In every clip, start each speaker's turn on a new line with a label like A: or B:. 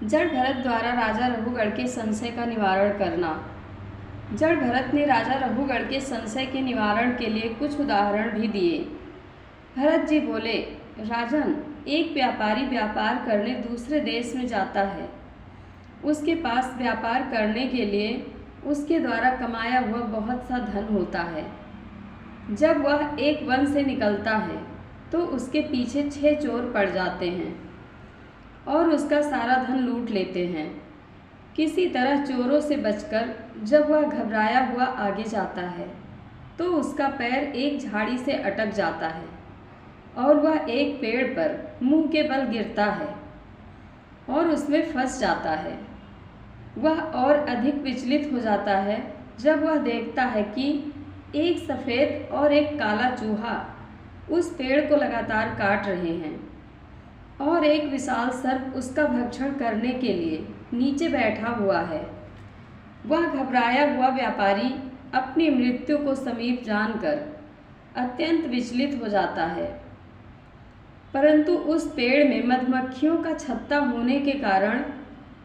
A: जड़ भरत द्वारा राजा रघुगढ़ के संशय का निवारण करना। जड़ भरत ने राजा रघुगढ़ के संशय के निवारण के लिए कुछ उदाहरण भी दिए। भरत जी बोले, राजन, एक व्यापारी व्यापार करने दूसरे देश में जाता है। उसके पास व्यापार करने के लिए उसके द्वारा कमाया हुआ बहुत सा धन होता है। जब वह एक वन से निकलता है तो उसके पीछे 6 चोर पड़ जाते हैं और उसका सारा धन लूट लेते हैं। किसी तरह चोरों से बचकर जब वह घबराया हुआ आगे जाता है तो उसका पैर एक झाड़ी से अटक जाता है और वह एक पेड़ पर मुंह के बल गिरता है और उसमें फंस जाता है। वह और अधिक विचलित हो जाता है जब वह देखता है कि एक सफ़ेद और एक काला चूहा उस पेड़ को लगातार काट रहे हैं और एक विशाल सर्प उसका भक्षण करने के लिए नीचे बैठा हुआ है। वह घबराया हुआ व्यापारी अपनी मृत्यु को समीप जानकर अत्यंत विचलित हो जाता है, परंतु उस पेड़ में मधुमक्खियों का छत्ता होने के कारण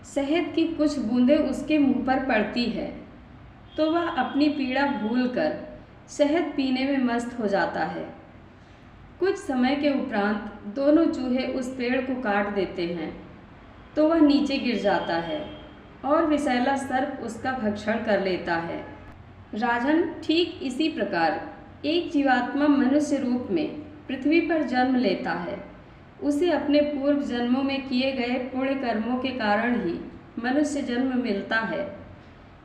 A: शहद की कुछ बूंदें उसके मुंह पर पड़ती है तो वह अपनी पीड़ा भूलकर शहद पीने में मस्त हो जाता है। कुछ समय के उपरांत दोनों चूहे उस पेड़ को काट देते हैं तो वह नीचे गिर जाता है और विषैला सर्प उसका भक्षण कर लेता है। राजन, ठीक इसी प्रकार एक जीवात्मा मनुष्य रूप में पृथ्वी पर जन्म लेता है। उसे अपने पूर्व जन्मों में किए गए पुण्य कर्मों के कारण ही मनुष्य जन्म मिलता है,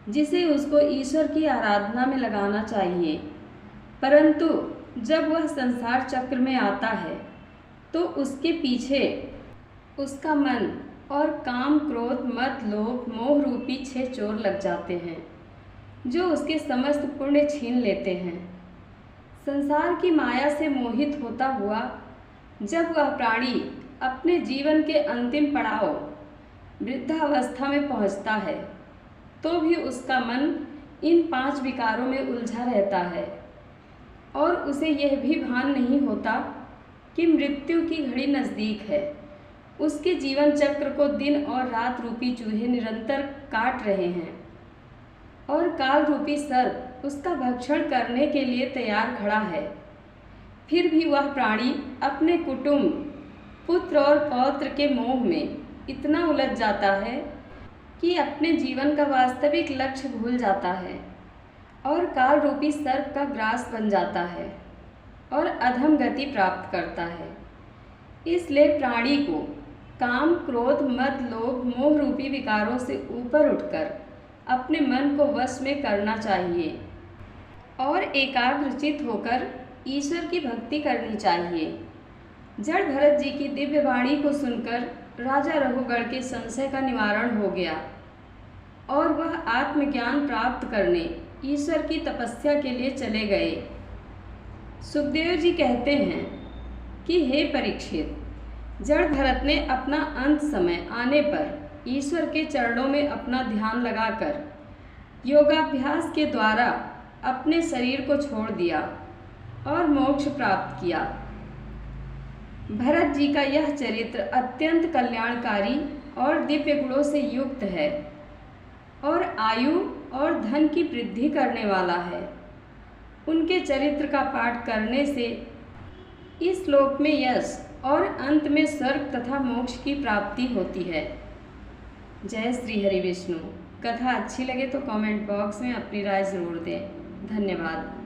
A: जिसे उसको ईश्वर की आराधना में लगाना चाहिए। परंतु जब वह संसार चक्र में आता है तो उसके पीछे उसका मन और काम, क्रोध, मद, लोभ, मोह रूपी 6 चोर लग जाते हैं जो उसके समस्त पुण्य छीन लेते हैं। संसार की माया से मोहित होता हुआ जब वह प्राणी अपने जीवन के अंतिम पड़ाव वृद्धावस्था में पहुंचता है तो भी उसका मन इन 5 विकारों में उलझा रहता है और उसे यह भी भान नहीं होता कि मृत्यु की घड़ी नज़दीक है। उसके जीवन चक्र को दिन और रात रूपी चूहे निरंतर काट रहे हैं और काल रूपी सर्प उसका भक्षण करने के लिए तैयार खड़ा है। फिर भी वह प्राणी अपने कुटुंब, पुत्र और पौत्र के मोह में इतना उलझ जाता है कि अपने जीवन का वास्तविक लक्ष्य भूल जाता है और काल रूपी सर्प का ग्रास बन जाता है और अधम गति प्राप्त करता है। इसलिए प्राणी को काम, क्रोध, मद, लोभ, मोह रूपी विकारों से ऊपर उठकर अपने मन को वश में करना चाहिए और एकाग्रचित होकर ईश्वर की भक्ति करनी चाहिए। जड़ भरत जी की दिव्य वाणी को सुनकर राजा रघुगढ़ के संशय का निवारण हो गया और वह आत्मज्ञान प्राप्त करने ईश्वर की तपस्या के लिए चले गए। सुखदेव जी कहते हैं कि हे परीक्षित, जड़ भरत ने अपना अंत समय आने पर ईश्वर के चरणों में अपना ध्यान लगाकर योगाभ्यास के द्वारा अपने शरीर को छोड़ दिया और मोक्ष प्राप्त किया। भरत जी का यह चरित्र अत्यंत कल्याणकारी और दिव्य गुणों से युक्त है और आयु और धन की वृद्धि करने वाला है। उनके चरित्र का पाठ करने से इस लोक में यश और अंत में स्वर्ग तथा मोक्ष की प्राप्ति होती है। जय श्री हरि विष्णु। कथा अच्छी लगे तो कमेंट बॉक्स में अपनी राय ज़रूर दें। धन्यवाद।